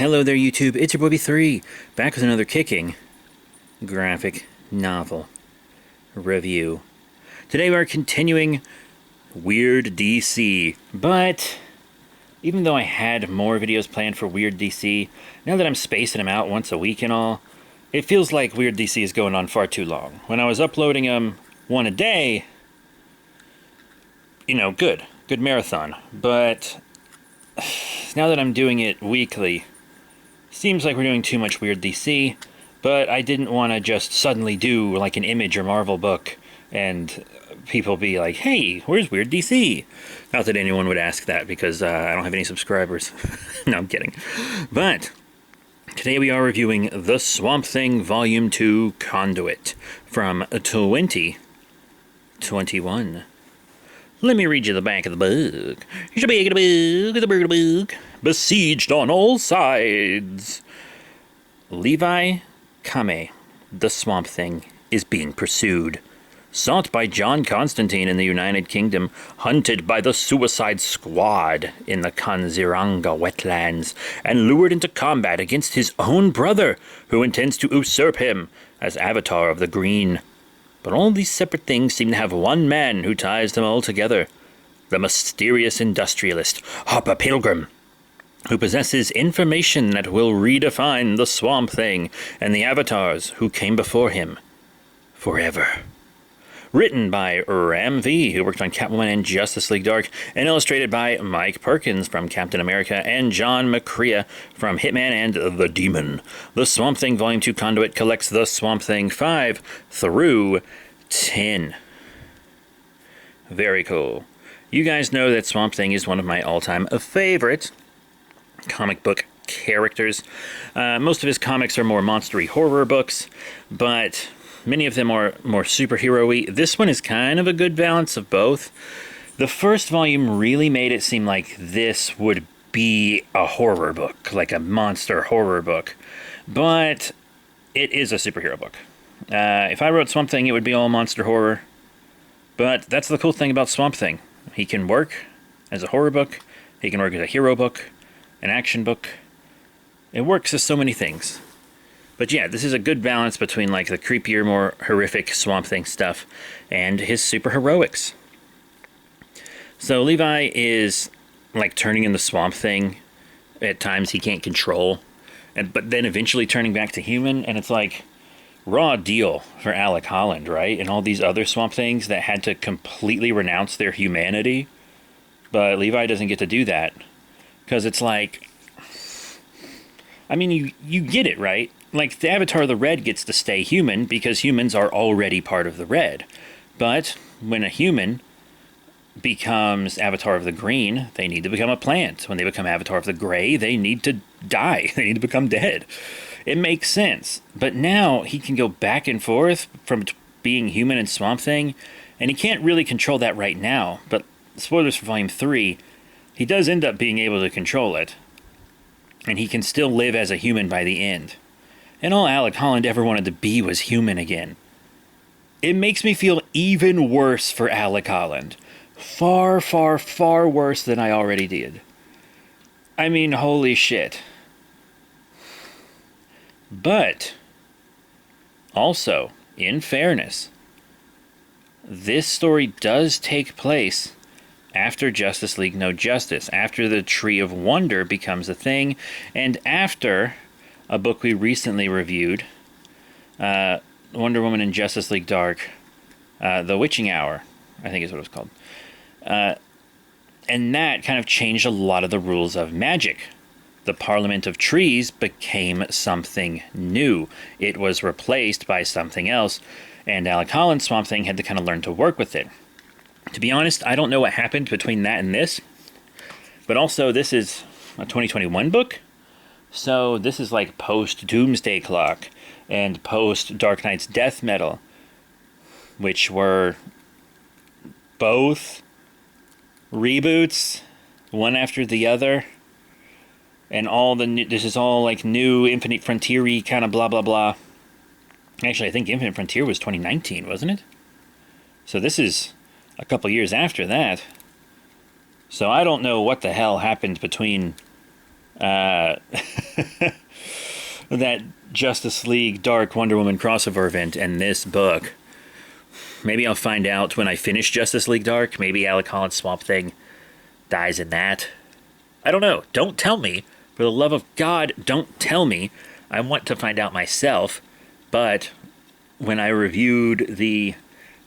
Hello there, YouTube. It's your boy B3, back with another kicking graphic novel review. Today we're continuing Weird DC, but even though I had more videos planned for Weird DC, now that I'm spacing them out once a week and all, it feels like Weird DC is going on far too long. When I was uploading them one a day, you know, good marathon, but now that I'm doing it weekly, seems like we're doing too much Weird DC, but I didn't want to just suddenly do like an Image or Marvel book and people be like, hey, where's Weird DC? Not that anyone would ask that because I don't have any subscribers. No, I'm kidding. But today we are reviewing The Swamp Thing Volume 2 Conduit from 2021. Let me read you the back of the book. The book. Besieged on all sides. Levi Kame, the Swamp Thing, is being pursued. Sought by John Constantine in the United Kingdom, hunted by the Suicide Squad in the Kanziranga wetlands, and lured into combat against his own brother, who intends to usurp him as Avatar of the Green. But all these separate things seem to have one man who ties them all together. The mysterious industrialist, Hopper Pilgrim, who possesses information that will redefine the Swamp Thing and the avatars who came before him forever. Written by Ram V, who worked on Catwoman and Justice League Dark, and illustrated by Mike Perkins from Captain America and John McCrea from Hitman and The Demon. The Swamp Thing Volume 2 Conduit collects The Swamp Thing 5 through 10. Very cool. You guys know that Swamp Thing is one of my all-time favorites comic book characters. Most of his comics are more monstery horror books, but many of them are more superhero-y. This one is kind of a good balance of both. The first volume really made it seem like this would be a horror book, like a monster horror book, but it is a superhero book. If I wrote Swamp Thing, it would be all monster horror, but that's the cool thing about Swamp Thing. He can work as a horror book, he can work as a hero book, an action book. It works as so many things. But yeah, this is a good balance between like the creepier, more horrific Swamp Thing stuff and his super heroics. So Levi is like turning into Swamp Thing at times he can't control, but then eventually turning back to human, and it's like raw deal for Alec Holland, right? And all these other Swamp Things that had to completely renounce their humanity. But Levi doesn't get to do that. Because it's like, I mean, you get it, right? Like, the Avatar of the Red gets to stay human because humans are already part of the Red. But when a human becomes Avatar of the Green, they need to become a plant. When they become Avatar of the Gray, they need to die. They need to become dead. It makes sense. But now he can go back and forth from being human and Swamp Thing, and he can't really control that right now. But spoilers for Volume 3, he does end up being able to control it, and he can still live as a human by the end. And all Alec Holland ever wanted to be was human again. It makes me feel even worse for Alec Holland. Far, far, far worse than I already did. I mean, holy shit. But, also, in fairness, this story does take place after Justice League No Justice, after the Tree of Wonder becomes a thing, and after a book we recently reviewed, Wonder Woman and Justice League Dark, The Witching Hour, I think is what it was called. And that kind of changed a lot of the rules of magic. The Parliament of Trees became something new. It was replaced by something else, and Alec Holland's Swamp Thing had to kind of learn to work with it. To be honest, I don't know what happened between that and this, but also this is a 2021 book, so this is like post-Doomsday Clock and post-Dark Knight's Death Metal, which were both reboots, one after the other, and all the new, this is all like new Infinite Frontier-y kind of blah blah blah. Actually, I think Infinite Frontier was 2019, wasn't it? So this is a couple years after that. So I don't know what the hell happened between that Justice League Dark Wonder Woman crossover event and this book. Maybe I'll find out when I finish Justice League Dark. Maybe Alec Holland's Swamp Thing dies in that. I don't know. Don't tell me. For the love of God, don't tell me. I want to find out myself. But when I reviewed the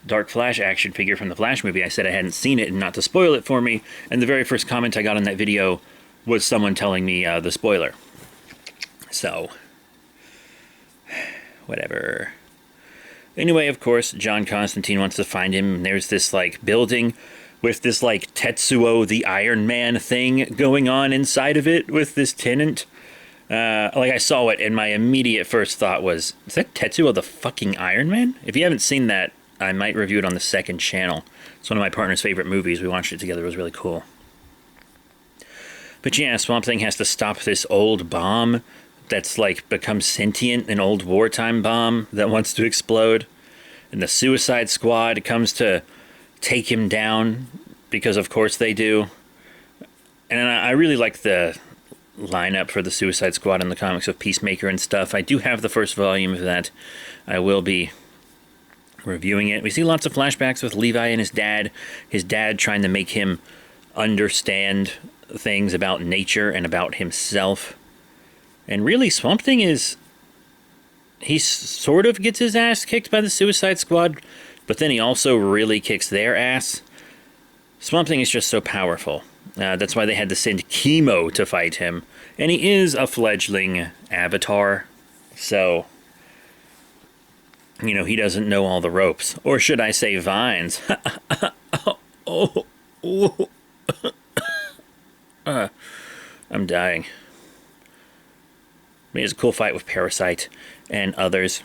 Dark Flash action figure from the Flash movie, I said I hadn't seen it and not to spoil it for me. And the very first comment I got on that video was someone telling me the spoiler. So, whatever. Anyway, of course, John Constantine wants to find him. There's this, like, building with this, like, Tetsuo the Iron Man thing going on inside of it with this tenant. Like, I saw it, and my immediate first thought was, is that Tetsuo the fucking Iron Man? If you haven't seen that, I might review it on the second channel. It's one of my partner's favorite movies. We watched it together. It was really cool. But yeah, Swamp Thing has to stop this old bomb that's, like, become sentient, an old wartime bomb that wants to explode. And the Suicide Squad comes to take him down, because of course they do. And I really like the lineup for the Suicide Squad in the comics of Peacemaker and stuff. I do have the first volume of that. I will be reviewing it. We see lots of flashbacks with Levi and his dad trying to make him understand things about nature and about himself. And really, Swamp Thing he sort of gets his ass kicked by the Suicide Squad, but then he also really kicks their ass. Swamp Thing is just so powerful. That's why they had to send Chemo to fight him. And he is a fledgling avatar, so, you know, he doesn't know all the ropes. Or should I say vines? I'm dying. He has a cool fight with Parasite and others.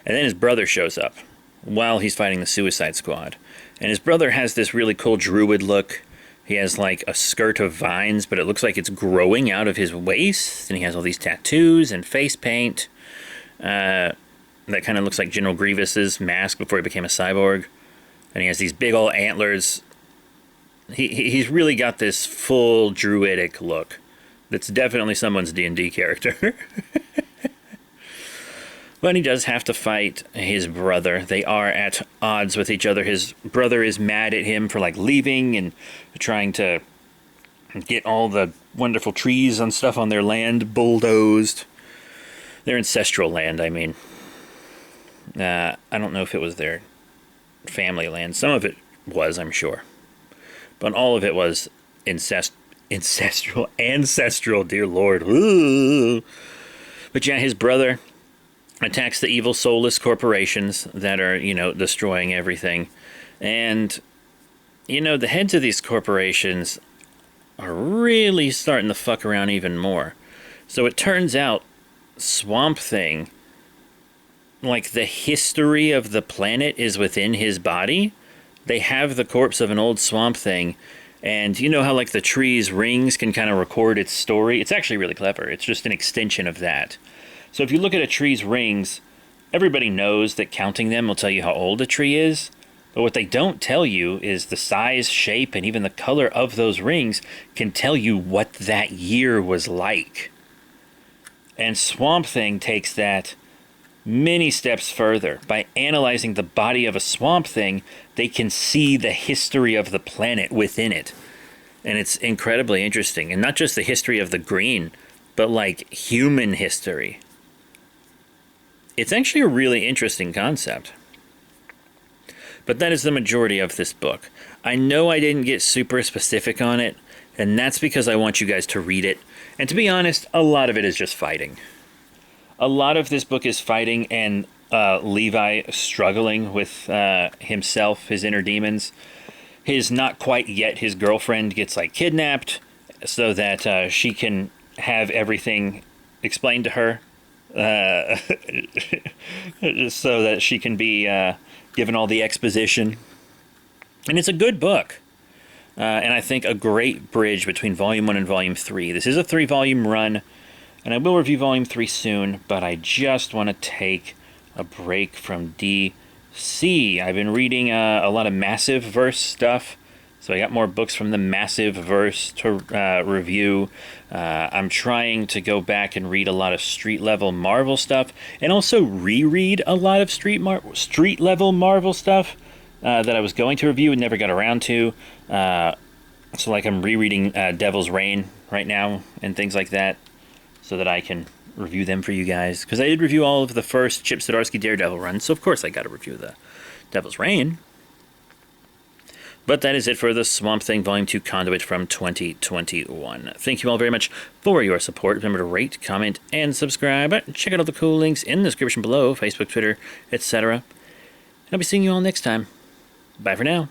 And then his brother shows up while he's fighting the Suicide Squad. And his brother has this really cool druid look. He has like a skirt of vines, but it looks like it's growing out of his waist. And he has all these tattoos and face paint. That kind of looks like General Grievous's mask before he became a cyborg. And he has these big old antlers. He's really got this full druidic look. That's definitely someone's D&D character. But he does have to fight his brother. They are at odds with each other. His brother is mad at him for, like, leaving and trying to get all the wonderful trees and stuff on their land bulldozed. Their ancestral land, I mean. I don't know if it was their family land. Some of it was, I'm sure. But all of it was ancestral, dear Lord. Ooh. But yeah, his brother attacks the evil soulless corporations that are, you know, destroying everything. And, you know, the heads of these corporations are really starting to fuck around even more. So it turns out Swamp Thing, like, the history of the planet is within his body. They have the corpse of an old Swamp Thing. And you know how, like, the tree's rings can kind of record its story? It's actually really clever. It's just an extension of that. So if you look at a tree's rings, everybody knows that counting them will tell you how old a tree is. But what they don't tell you is the size, shape, and even the color of those rings can tell you what that year was like. And Swamp Thing takes that many steps further. By analyzing the body of a Swamp Thing, they can see the history of the planet within it. And it's incredibly interesting. And not just the history of the green, but, like, human history. It's actually a really interesting concept. But that is the majority of this book. I know I didn't get super specific on it, and that's because I want you guys to read it. And to be honest, a lot of it is just fighting. A lot of this book is fighting and Levi struggling with himself, his inner demons. His not quite yet his girlfriend gets, like, kidnapped so that she can have everything explained to her. So that she can be given all the exposition. And it's a good book. And I think a great bridge between Volume 1 and Volume 3. This is a 3-volume run, and I will review Volume 3 soon, but I just want to take a break from DC. I've been reading a lot of Massive Verse stuff So I got more books from the Massive Verse to review. I'm trying to go back and read a lot of street level Marvel stuff, and also reread a lot of street level Marvel stuff that I was going to review and never got around to. So like I'm rereading Devil's Reign right now and things like that, so that I can review them for you guys. Because I did review all of the first Chip Zdarsky Daredevil runs, so of course I got to review the Devil's Reign. But that is it for the Swamp Thing Volume 2 Conduit from 2021. Thank you all very much for your support. Remember to rate, comment, and subscribe. Check out all the cool links in the description below, Facebook, Twitter, etc. And I'll be seeing you all next time. Bye for now.